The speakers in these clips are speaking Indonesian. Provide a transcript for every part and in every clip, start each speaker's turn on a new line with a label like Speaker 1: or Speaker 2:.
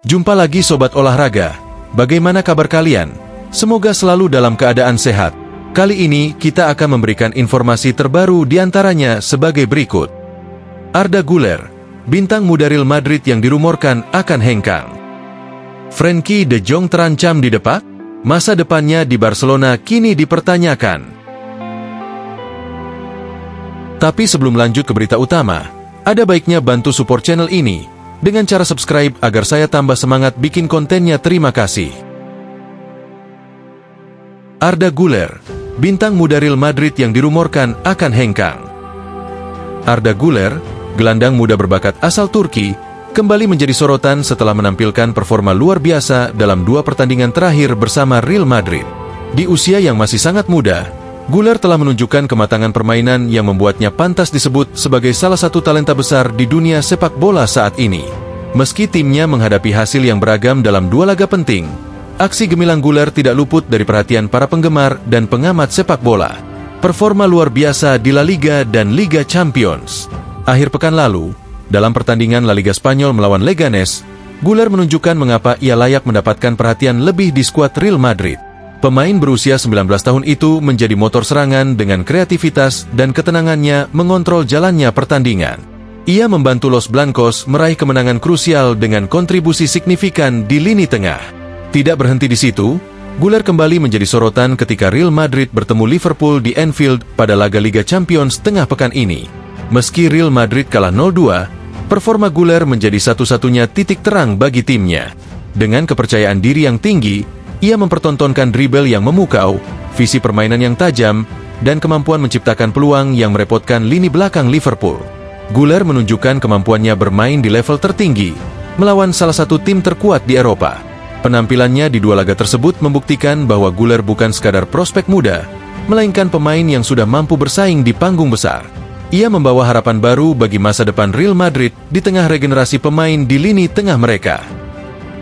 Speaker 1: Jumpa lagi Sobat Olahraga, bagaimana kabar kalian? Semoga selalu dalam keadaan sehat. Kali ini kita akan memberikan informasi terbaru diantaranya sebagai berikut. Arda Güler, bintang muda Real Madrid yang dirumorkan akan hengkang. Frenkie de Jong terancam di depak? Masa depannya di Barcelona kini dipertanyakan. Tapi sebelum lanjut ke berita utama, ada baiknya bantu support channel ini dengan cara subscribe agar saya tambah semangat bikin kontennya. Terima kasih. Arda Güler, bintang muda Real Madrid yang dirumorkan akan hengkang. Arda Güler, gelandang muda berbakat asal Turki, kembali menjadi sorotan setelah menampilkan performa luar biasa dalam 2 pertandingan terakhir bersama Real Madrid. Di usia yang masih sangat muda, Güler telah menunjukkan kematangan permainan yang membuatnya pantas disebut sebagai salah satu talenta besar di dunia sepak bola saat ini. Meski timnya menghadapi hasil yang beragam dalam 2 laga penting, aksi gemilang Güler tidak luput dari perhatian para penggemar dan pengamat sepak bola. Performa luar biasa di La Liga dan Liga Champions. Akhir pekan lalu, dalam pertandingan La Liga Spanyol melawan Leganes, Güler menunjukkan mengapa ia layak mendapatkan perhatian lebih di skuad Real Madrid. Pemain berusia 19 tahun itu menjadi motor serangan dengan kreativitas dan ketenangannya mengontrol jalannya pertandingan. Ia membantu Los Blancos meraih kemenangan krusial dengan kontribusi signifikan di lini tengah. Tidak berhenti di situ, Güler kembali menjadi sorotan ketika Real Madrid bertemu Liverpool di Anfield pada laga Liga Champions tengah pekan ini. Meski Real Madrid kalah 0-2, performa Güler menjadi satu-satunya titik terang bagi timnya. Dengan kepercayaan diri yang tinggi, ia mempertontonkan dribble yang memukau, visi permainan yang tajam, dan kemampuan menciptakan peluang yang merepotkan lini belakang Liverpool. Güler menunjukkan kemampuannya bermain di level tertinggi, melawan salah satu tim terkuat di Eropa. Penampilannya di 2 laga tersebut membuktikan bahwa Güler bukan sekadar prospek muda, melainkan pemain yang sudah mampu bersaing di panggung besar. Ia membawa harapan baru bagi masa depan Real Madrid di tengah regenerasi pemain di lini tengah mereka.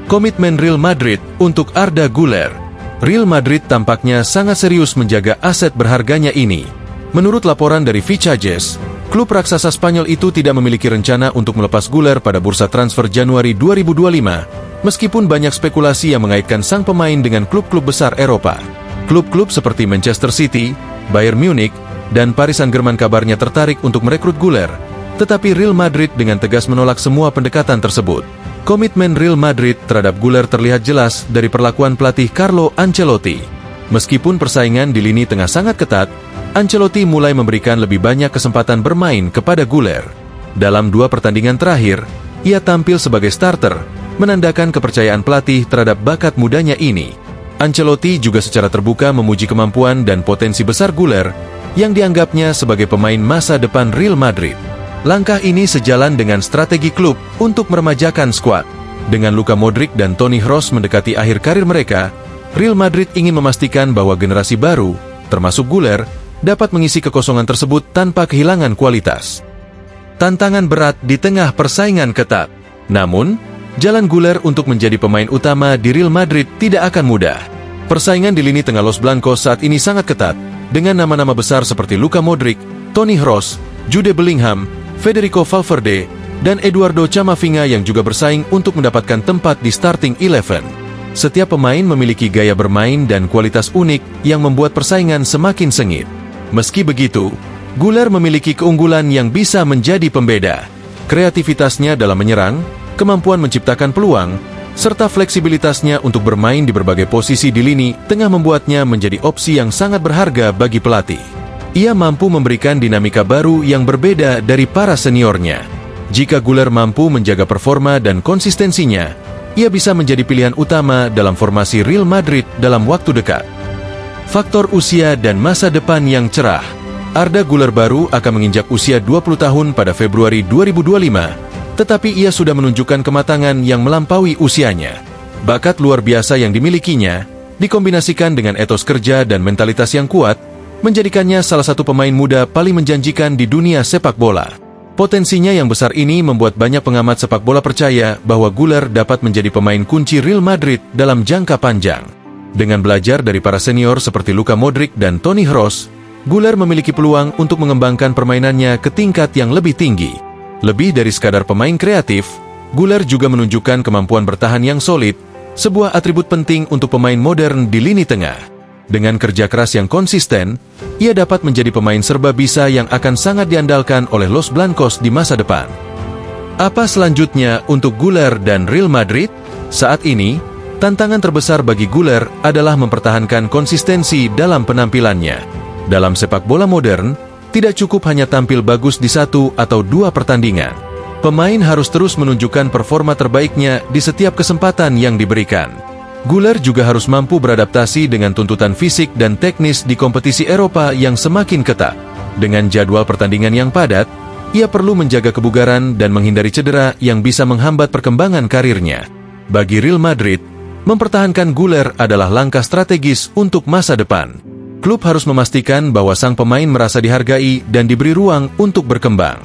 Speaker 1: Komitmen Real Madrid untuk Arda Güler. Real Madrid tampaknya sangat serius menjaga aset berharganya ini. Menurut laporan dari Fichajes, klub raksasa Spanyol itu tidak memiliki rencana untuk melepas Güler pada bursa transfer Januari 2025, meskipun banyak spekulasi yang mengaitkan sang pemain dengan klub-klub besar Eropa. Klub-klub seperti Manchester City, Bayern Munich, dan Paris Saint-Germain kabarnya tertarik untuk merekrut Güler, tetapi Real Madrid dengan tegas menolak semua pendekatan tersebut. Komitmen Real Madrid terhadap Güler terlihat jelas dari perlakuan pelatih Carlo Ancelotti. Meskipun persaingan di lini tengah sangat ketat, Ancelotti mulai memberikan lebih banyak kesempatan bermain kepada Güler. Dalam 2 pertandingan terakhir, ia tampil sebagai starter, menandakan kepercayaan pelatih terhadap bakat mudanya ini. Ancelotti juga secara terbuka memuji kemampuan dan potensi besar Güler, yang dianggapnya sebagai pemain masa depan Real Madrid. Langkah ini sejalan dengan strategi klub untuk meremajakan skuad. Dengan Luka Modric dan Toni Kroos mendekati akhir karir mereka, Real Madrid ingin memastikan bahwa generasi baru, termasuk Güler, dapat mengisi kekosongan tersebut tanpa kehilangan kualitas. Tantangan berat di tengah persaingan ketat. Namun, jalan Güler untuk menjadi pemain utama di Real Madrid tidak akan mudah. Persaingan di lini tengah Los Blancos saat ini sangat ketat, dengan nama-nama besar seperti Luka Modric, Toni Kroos, Jude Bellingham, Federico Valverde, dan Eduardo Camavinga yang juga bersaing untuk mendapatkan tempat di starting 11. Setiap pemain memiliki gaya bermain dan kualitas unik yang membuat persaingan semakin sengit. Meski begitu, Güler memiliki keunggulan yang bisa menjadi pembeda. Kreativitasnya dalam menyerang, kemampuan menciptakan peluang, serta fleksibilitasnya untuk bermain di berbagai posisi di lini tengah membuatnya menjadi opsi yang sangat berharga bagi pelatih. Ia mampu memberikan dinamika baru yang berbeda dari para seniornya. Jika Güler mampu menjaga performa dan konsistensinya, ia bisa menjadi pilihan utama dalam formasi Real Madrid dalam waktu dekat. Faktor usia dan masa depan yang cerah. Arda Güler baru akan menginjak usia 20 tahun pada Februari 2025, tetapi ia sudah menunjukkan kematangan yang melampaui usianya. Bakat luar biasa yang dimilikinya, dikombinasikan dengan etos kerja dan mentalitas yang kuat, menjadikannya salah satu pemain muda paling menjanjikan di dunia sepak bola. Potensinya yang besar ini membuat banyak pengamat sepak bola percaya bahwa Güler dapat menjadi pemain kunci Real Madrid dalam jangka panjang. Dengan belajar dari para senior seperti Luka Modric dan Toni Kroos, Güler memiliki peluang untuk mengembangkan permainannya ke tingkat yang lebih tinggi. Lebih dari sekadar pemain kreatif, Güler juga menunjukkan kemampuan bertahan yang solid, sebuah atribut penting untuk pemain modern di lini tengah. Dengan kerja keras yang konsisten, ia dapat menjadi pemain serba bisa yang akan sangat diandalkan oleh Los Blancos di masa depan. Apa selanjutnya untuk Güler dan Real Madrid? Saat ini, tantangan terbesar bagi Güler adalah mempertahankan konsistensi dalam penampilannya. Dalam sepak bola modern, tidak cukup hanya tampil bagus di 1 atau 2 pertandingan. Pemain harus terus menunjukkan performa terbaiknya di setiap kesempatan yang diberikan. Güler juga harus mampu beradaptasi dengan tuntutan fisik dan teknis di kompetisi Eropa yang semakin ketat. Dengan jadwal pertandingan yang padat, ia perlu menjaga kebugaran dan menghindari cedera yang bisa menghambat perkembangan karirnya. Bagi Real Madrid, mempertahankan Güler adalah langkah strategis untuk masa depan. Klub harus memastikan bahwa sang pemain merasa dihargai dan diberi ruang untuk berkembang.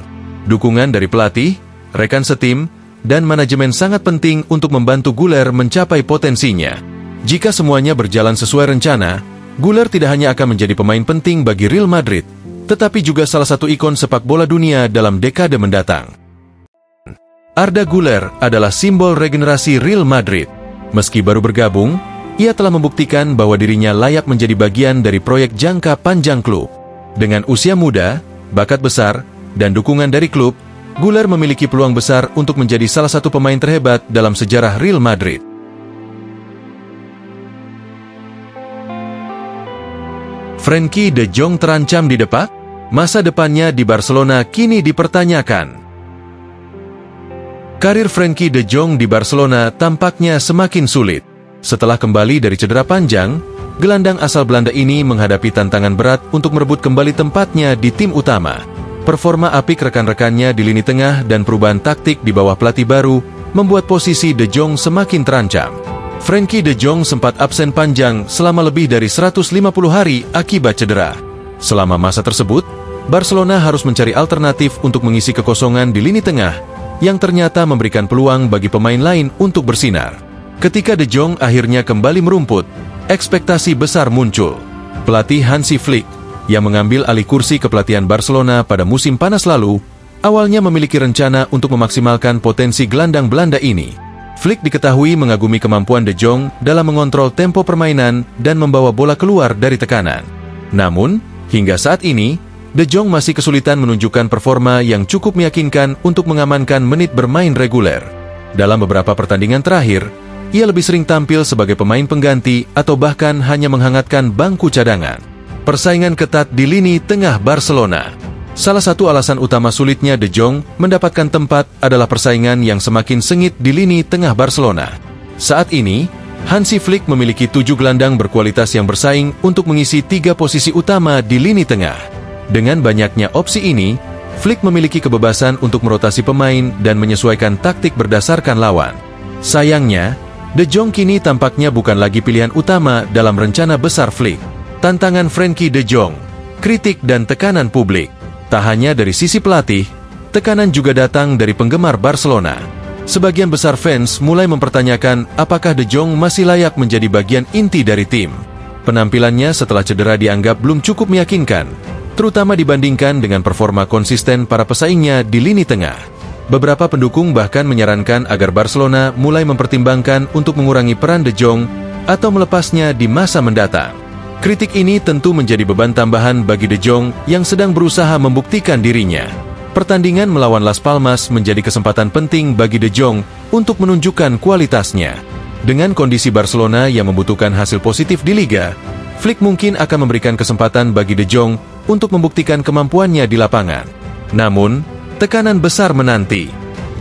Speaker 1: Dukungan dari pelatih, rekan setim, dan manajemen sangat penting untuk membantu Güler mencapai potensinya. Jika semuanya berjalan sesuai rencana, Güler tidak hanya akan menjadi pemain penting bagi Real Madrid, tetapi juga salah satu ikon sepak bola dunia dalam dekade mendatang. Arda Güler adalah simbol regenerasi Real Madrid. Meski baru bergabung, ia telah membuktikan bahwa dirinya layak menjadi bagian dari proyek jangka panjang klub. Dengan usia muda, bakat besar, dan dukungan dari klub, Güler memiliki peluang besar untuk menjadi salah satu pemain terhebat dalam sejarah Real Madrid. Frenkie de Jong terancam di depak? Masa depannya di Barcelona kini dipertanyakan. Karir Frenkie de Jong di Barcelona tampaknya semakin sulit. Setelah kembali dari cedera panjang, gelandang asal Belanda ini menghadapi tantangan berat untuk merebut kembali tempatnya di tim utama. Performa apik rekan-rekannya di lini tengah dan perubahan taktik di bawah pelatih baru membuat posisi de Jong semakin terancam. Frenkie de Jong sempat absen panjang selama lebih dari 150 hari akibat cedera. Selama masa tersebut, Barcelona harus mencari alternatif untuk mengisi kekosongan di lini tengah yang ternyata memberikan peluang bagi pemain lain untuk bersinar. Ketika de Jong akhirnya kembali merumput, ekspektasi besar muncul. Pelatih Hansi Flick, yang mengambil alih kursi kepelatihan Barcelona pada musim panas lalu, awalnya memiliki rencana untuk memaksimalkan potensi gelandang Belanda ini. Flick diketahui mengagumi kemampuan de Jong dalam mengontrol tempo permainan dan membawa bola keluar dari tekanan. Namun, hingga saat ini, de Jong masih kesulitan menunjukkan performa yang cukup meyakinkan untuk mengamankan menit bermain reguler. Dalam beberapa pertandingan terakhir, ia lebih sering tampil sebagai pemain pengganti atau bahkan hanya menghangatkan bangku cadangan. Persaingan ketat di lini tengah Barcelona. Salah satu alasan utama sulitnya de Jong mendapatkan tempat adalah persaingan yang semakin sengit di lini tengah Barcelona. Saat ini, Hansi Flick memiliki 7 gelandang berkualitas yang bersaing untuk mengisi 3 posisi utama di lini tengah. Dengan banyaknya opsi ini, Flick memiliki kebebasan untuk merotasi pemain dan menyesuaikan taktik berdasarkan lawan. Sayangnya, de Jong kini tampaknya bukan lagi pilihan utama dalam rencana besar Flick. Tantangan Frenkie de Jong, kritik dan tekanan publik. Tak hanya dari sisi pelatih, tekanan juga datang dari penggemar Barcelona. Sebagian besar fans mulai mempertanyakan apakah de Jong masih layak menjadi bagian inti dari tim. Penampilannya setelah cedera dianggap belum cukup meyakinkan, terutama dibandingkan dengan performa konsisten para pesaingnya di lini tengah. Beberapa pendukung bahkan menyarankan agar Barcelona mulai mempertimbangkan untuk mengurangi peran de Jong atau melepasnya di masa mendatang. Kritik ini tentu menjadi beban tambahan bagi de Jong yang sedang berusaha membuktikan dirinya. Pertandingan melawan Las Palmas menjadi kesempatan penting bagi de Jong untuk menunjukkan kualitasnya. Dengan kondisi Barcelona yang membutuhkan hasil positif di Liga, Flick mungkin akan memberikan kesempatan bagi de Jong untuk membuktikan kemampuannya di lapangan. Namun, tekanan besar menanti.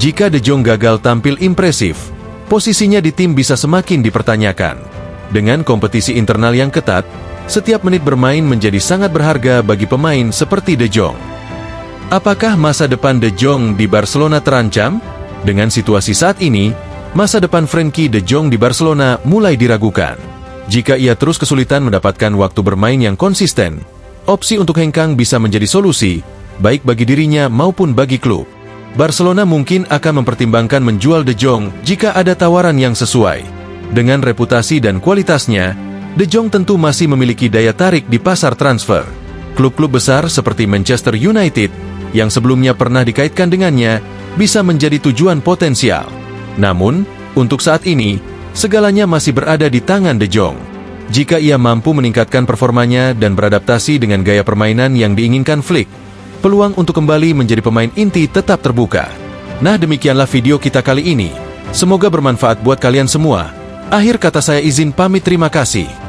Speaker 1: Jika de Jong gagal tampil impresif, posisinya di tim bisa semakin dipertanyakan. Dengan kompetisi internal yang ketat, setiap menit bermain menjadi sangat berharga bagi pemain seperti de Jong. Apakah masa depan de Jong di Barcelona terancam? Dengan situasi saat ini, masa depan Frenkie de Jong di Barcelona mulai diragukan. Jika ia terus kesulitan mendapatkan waktu bermain yang konsisten, opsi untuk hengkang bisa menjadi solusi, baik bagi dirinya maupun bagi klub. Barcelona mungkin akan mempertimbangkan menjual de Jong jika ada tawaran yang sesuai. Dengan reputasi dan kualitasnya, de Jong tentu masih memiliki daya tarik di pasar transfer. Klub-klub besar seperti Manchester United, yang sebelumnya pernah dikaitkan dengannya, bisa menjadi tujuan potensial. Namun, untuk saat ini, segalanya masih berada di tangan De Jong. Jika ia mampu meningkatkan performanya dan beradaptasi dengan gaya permainan yang diinginkan Flick, peluang untuk kembali menjadi pemain inti tetap terbuka. Nah, demikianlah video kita kali ini. Semoga bermanfaat buat kalian semua. Akhir kata saya izin pamit, terima kasih.